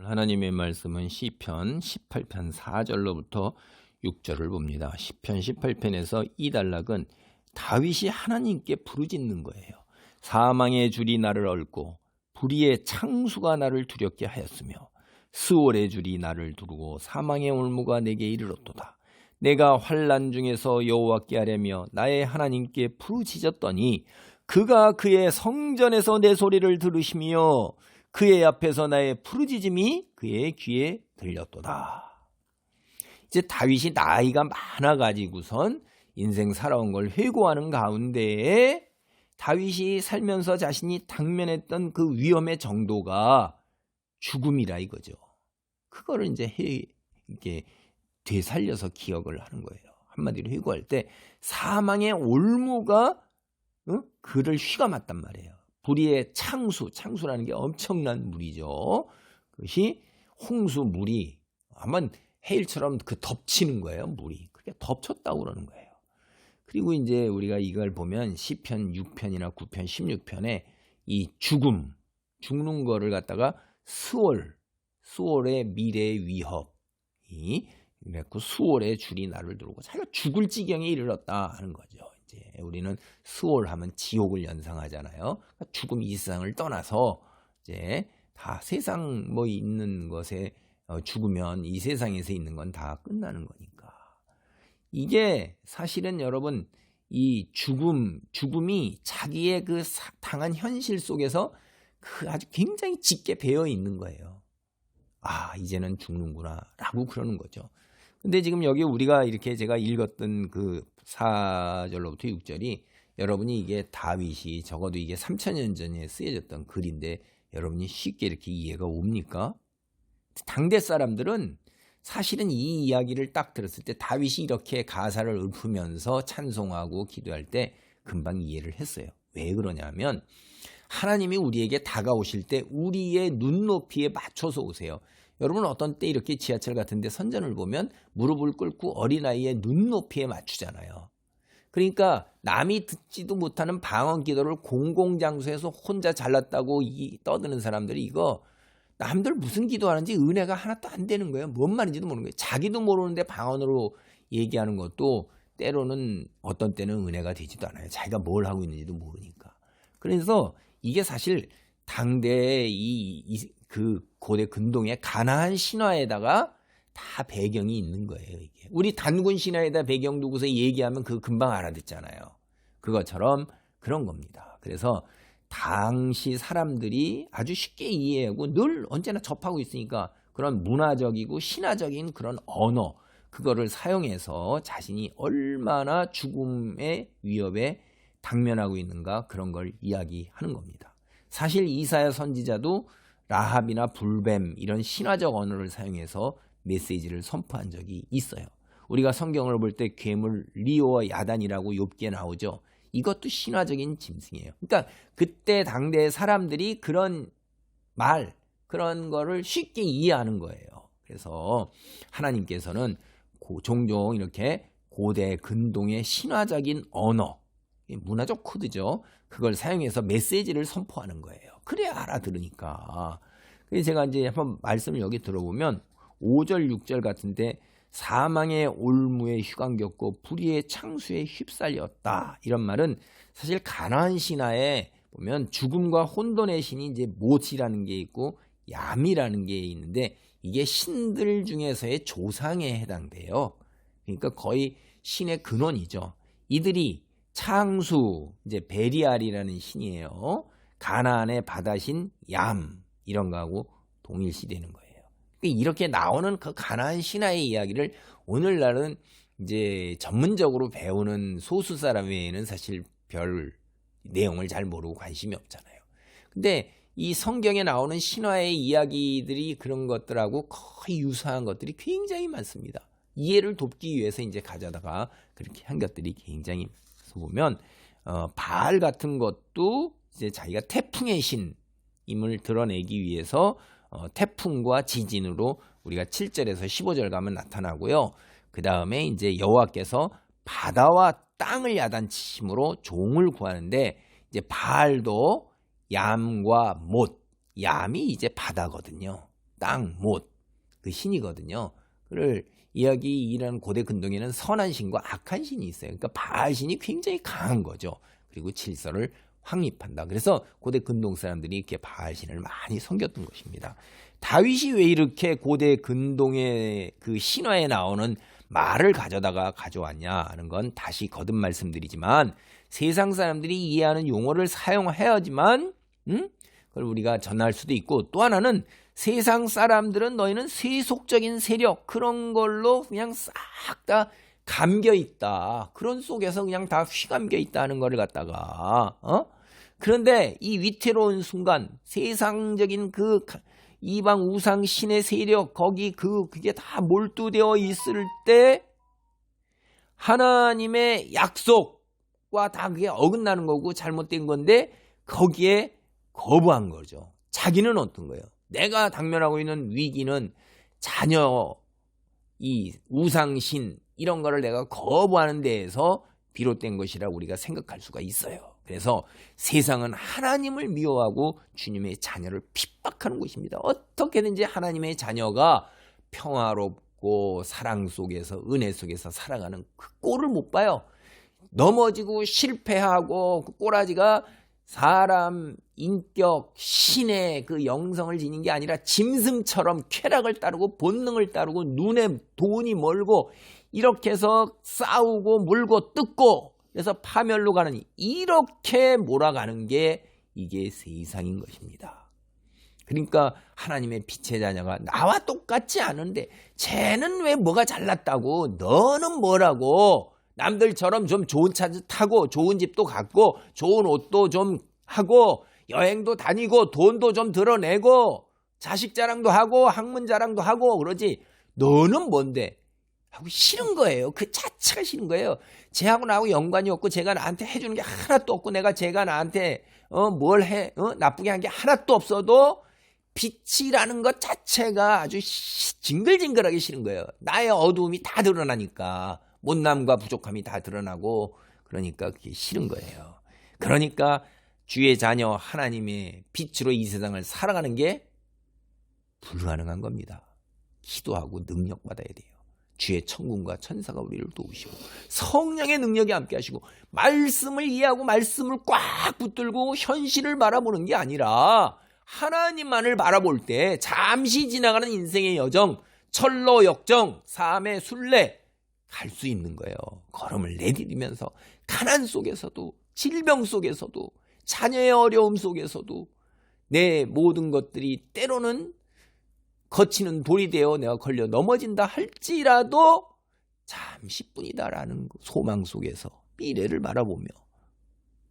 하나님의 말씀은 시편 18편 4절로부터 6절을 봅니다. 시편 18편에서 이 단락은 다윗이 하나님께 부르짖는 거예요. 사망의 줄이 나를 얽고 불의의 창수가 나를 두렵게 하였으며 스올의 줄이 나를 두르고 사망의 올무가 내게 이르렀도다. 내가 환난 중에서 여호와께 하려며 나의 하나님께 부르짖었더니 그가 그의 성전에서 내 소리를 들으시며 그의 앞에서 나의 부르짖음이 그의 귀에 들렸도다. 이제 다윗이 나이가 많아가지고선 인생 살아온 걸 회고하는 가운데에 다윗이 살면서 자신이 당면했던 그 위험의 정도가 죽음이라 이거죠. 그거를 이제 이렇게 되살려서 기억을 하는 거예요. 한마디로 회고할 때 사망의 올무가 그를 휘감았단 말이에요. 불의의 창수라는 게 엄청난 물이죠. 그것이 홍수 물이 아마 해일처럼 그 덮치는 거예요. 물이 그게 덮쳤다고 그러는 거예요. 그리고 이제 우리가 이걸 보면 시편 6편이나 9편, 16편에 이 죽는 거를 갖다가 스올의 미래의 위협이 그랬고 스올의 줄이 나를 두르고 자기가 죽을 지경에 이르렀다 하는 거죠. 이제 우리는 스올 하면 지옥을 연상하잖아요. 그러니까 죽음 이 세상을 떠나서 이제 다 세상 뭐 있는 것에 죽으면 이 세상에서 있는 건 다 끝나는 거니까. 이게 사실은 여러분 이 죽음이 자기의 그 당한 현실 속에서 그 아주 굉장히 짙게 배어 있는 거예요. 아, 이제는 죽는구나라고 그러는 거죠. 근데 지금 여기 우리가 이렇게 제가 읽었던 그 4절로부터 6절이 여러분이 이게 다윗이 적어도 이게 3000년 전에 쓰여졌던 글인데 여러분이 쉽게 이렇게 이해가 옵니까? 당대 사람들은 사실은 이 이야기를 딱 들었을 때 다윗이 이렇게 가사를 읊으면서 찬송하고 기도할 때 금방 이해를 했어요. 왜 그러냐면 하나님이 우리에게 다가오실 때 우리의 눈높이에 맞춰서 오세요. 여러분 어떤 때 이렇게 지하철 같은 데 선전을 보면 무릎을 꿇고 어린아이의 눈높이에 맞추잖아요. 그러니까 남이 듣지도 못하는 방언 기도를 공공장소에서 혼자 잘났다고 떠드는 사람들이 이거 남들 무슨 기도하는지 은혜가 하나도 안 되는 거예요. 뭔 말인지도 모르는 거예요. 자기도 모르는데 방언으로 얘기하는 것도 때로는 어떤 때는 은혜가 되지도 않아요. 자기가 뭘 하고 있는지도 모르니까. 그래서 이게 사실 당대의 그 고대 근동의 가나안 신화에다가 다 배경이 있는 거예요. 이게. 우리 단군 신화에다 배경 두고서 얘기하면 그 금방 알아듣잖아요. 그것처럼 그런 겁니다. 그래서 당시 사람들이 아주 쉽게 이해하고 늘 언제나 접하고 있으니까 그런 문화적이고 신화적인 그런 언어 그거를 사용해서 자신이 얼마나 죽음의 위협에 당면하고 있는가 그런 걸 이야기하는 겁니다. 사실 이사야 선지자도 라합이나 불뱀 이런 신화적 언어를 사용해서 메시지를 선포한 적이 있어요. 우리가 성경을 볼 때 괴물 리오와 야단이라고 욥기에 나오죠. 이것도 신화적인 짐승이에요. 그러니까 그때 당대 사람들이 그런 그런 거를 쉽게 이해하는 거예요. 그래서 하나님께서는 종종 이렇게 고대 근동의 신화적인 언어, 문화적 코드죠. 그걸 사용해서 메시지를 선포하는 거예요. 그래야 알아들으니까. 그래서 제가 이제 한번 말씀을 여기 들어보면 5절, 6절 같은데 사망의 올무에 휘감겼고 불의의 창수에 휩쓸렸다. 이런 말은 사실 가나안 신화에 보면 죽음과 혼돈의 신이 이제 못이라는 게 있고 얌이라는 게 있는데 이게 신들 중에서의 조상에 해당돼요. 그러니까 거의 신의 근원이죠. 이들이 창수, 이제 베리알이라는 신이에요. 가나안의 바다신 얌 이런 거하고 동일시되는 거예요. 이렇게 나오는 그 가나안 신화의 이야기를 오늘날은 이제 전문적으로 배우는 소수 사람 외에는 사실 별 내용을 잘 모르고 관심이 없잖아요. 근데 이 성경에 나오는 신화의 이야기들이 그런 것들하고 거의 유사한 것들이 굉장히 많습니다. 이해를 돕기 위해서 이제 가져다가 그렇게 한 것들이 굉장히 보면 바알 같은 것도 이제 자기가 태풍의 신임을 드러내기 위해서 태풍과 지진으로 우리가 7절에서 15절 가면 나타나고요. 그 다음에 이제 여호와께서 바다와 땅을 야단치심으로 종을 구하는데 이제 바알도 얌과 못, 얌이 이제 바다거든요. 땅, 못, 그 신이거든요. 그를 이야기이라는 고대 근동에는 선한 신과 악한 신이 있어요. 그러니까 바알신이 굉장히 강한 거죠. 그리고 질서를 확립한다. 그래서 고대 근동 사람들이 이렇게 바알신을 많이 섬겼던 것입니다. 다윗이 왜 이렇게 고대 근동의 그 신화에 나오는 말을 가져왔냐 하는 건 다시 거듭 말씀드리지만 세상 사람들이 이해하는 용어를 사용해야지만 그걸 우리가 전할 수도 있고, 또 하나는 세상 사람들은 너희는 세속적인 세력 그런 걸로 그냥 싹 다 감겨 있다. 그런 속에서 그냥 다 휘감겨 있다는 거를 갖다가 그런데 이 위태로운 순간 세상적인 그 이방 우상 신의 세력 거기 그게 다 몰두되어 있을 때 하나님의 약속과 다 그게 어긋나는 거고 잘못된 건데 거기에 거부한 거죠. 자기는 어떤 거예요? 내가 당면하고 있는 위기는 자녀 이 우상신 이런 거를 내가 거부하는 데에서 비롯된 것이라 우리가 생각할 수가 있어요. 그래서 세상은 하나님을 미워하고 주님의 자녀를 핍박하는 곳입니다. 어떻게든지 하나님의 자녀가 평화롭고 사랑 속에서 은혜 속에서 살아가는 그 꼴을 못 봐요. 넘어지고 실패하고 그 꼬라지가 사람 인격 신의 그 영성을 지닌 게 아니라 짐승처럼 쾌락을 따르고 본능을 따르고 눈에 돈이 멀고 이렇게 해서 싸우고 물고 뜯고 그래서 파멸로 가는 이렇게 몰아가는 게 이게 세상인 것입니다. 그러니까 하나님의 빛의 자녀가 나와 똑같지 않은데 쟤는 왜 뭐가 잘났다고 너는 뭐라고 남들처럼 좀 좋은 차 타고 좋은 집도 갖고 좋은 옷도 좀 하고 여행도 다니고 돈도 좀 드러내고 자식 자랑도 하고 학문 자랑도 하고 그러지 너는 뭔데 하고 싫은 거예요. 그 자체가 싫은 거예요. 쟤하고 나하고 연관이 없고 쟤가 나한테 해주는 게 하나도 없고 내가 쟤가 나한테 뭘 해 나쁘게 한 게 하나도 없어도 빛이라는 것 자체가 아주 징글징글하게 싫은 거예요. 나의 어두움이 다 드러나니까 못남과 부족함이 다 드러나고 그러니까 그게 싫은 거예요. 그러니까 주의 자녀 하나님의 빛으로 이 세상을 살아가는 게 불가능한 겁니다. 기도하고 능력받아야 돼요. 주의 천군과 천사가 우리를 도우시고 성령의 능력이 함께 하시고 말씀을 이해하고 말씀을 꽉 붙들고 현실을 바라보는 게 아니라 하나님만을 바라볼 때 잠시 지나가는 인생의 여정, 철로 역정, 삶의 순례 갈 수 있는 거예요. 걸음을 내디디면서 가난 속에서도 질병 속에서도 자녀의 어려움 속에서도 내 모든 것들이 때로는 거치는 돌이 되어 내가 걸려 넘어진다 할지라도 잠시뿐이다라는 소망 속에서 미래를 바라보며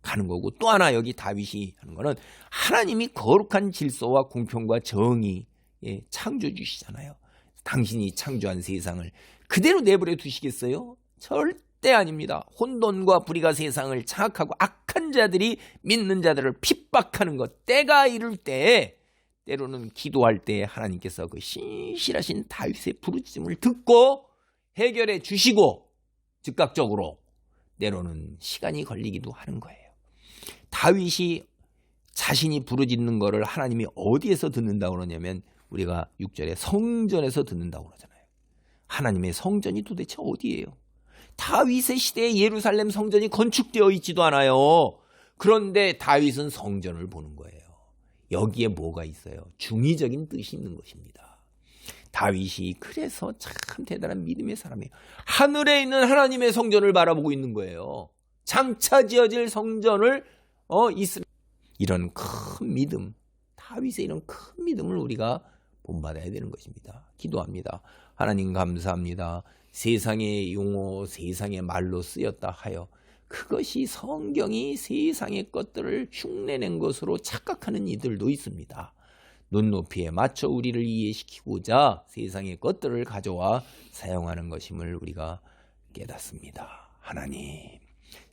가는 거고, 또 하나 여기 다윗이 하는 거는 하나님이 거룩한 질서와 공평과 정의 창조주시잖아요. 당신이 창조한 세상을 그대로 내버려 두시겠어요? 절대 아닙니다. 혼돈과 불의가 세상을 장악하고 악한 자들이 믿는 자들을 핍박하는 것, 때가 이를 때 때로는 기도할 때 하나님께서 그 신실하신 다윗의 부르짖음을 듣고 해결해 주시고 즉각적으로 때로는 시간이 걸리기도 하는 거예요. 다윗이 자신이 부르짖는 거를 하나님이 어디에서 듣는다고 그러냐면 우리가 6절에 성전에서 듣는다고 그러잖아요. 하나님의 성전이 도대체 어디예요? 다윗의 시대에 예루살렘 성전이 건축되어 있지도 않아요. 그런데 다윗은 성전을 보는 거예요. 여기에 뭐가 있어요? 중의적인 뜻이 있는 것입니다. 다윗이 그래서 참 대단한 믿음의 사람이에요. 하늘에 있는 하나님의 성전을 바라보고 있는 거예요. 장차 지어질 성전을 이런 큰 믿음, 다윗의 이런 큰 믿음을 우리가 본받아야 되는 것입니다. 기도합니다. 하나님 감사합니다. 세상의 용어, 세상의 말로 쓰였다 하여 그것이 성경이 세상의 것들을 흉내낸 것으로 착각하는 이들도 있습니다. 눈높이에 맞춰 우리를 이해시키고자 세상의 것들을 가져와 사용하는 것임을 우리가 깨닫습니다. 하나님,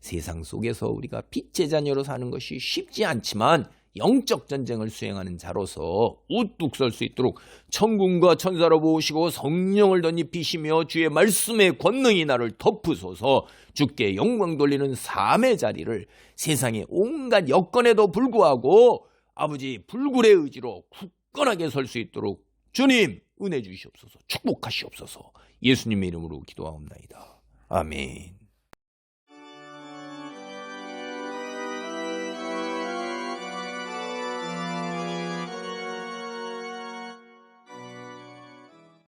세상 속에서 우리가 빛의 자녀로 사는 것이 쉽지 않지만 영적 전쟁을 수행하는 자로서 우뚝 설 수 있도록 천군과 천사로 모으시고 성령을 덧입히시며 주의 말씀의 권능이 나를 덮으소서. 주께 영광 돌리는 삶의 자리를 세상의 온갖 여건에도 불구하고 아버지 불굴의 의지로 굳건하게 설 수 있도록 주님 은혜 주시옵소서. 축복하시옵소서. 예수님의 이름으로 기도하옵나이다. 아멘.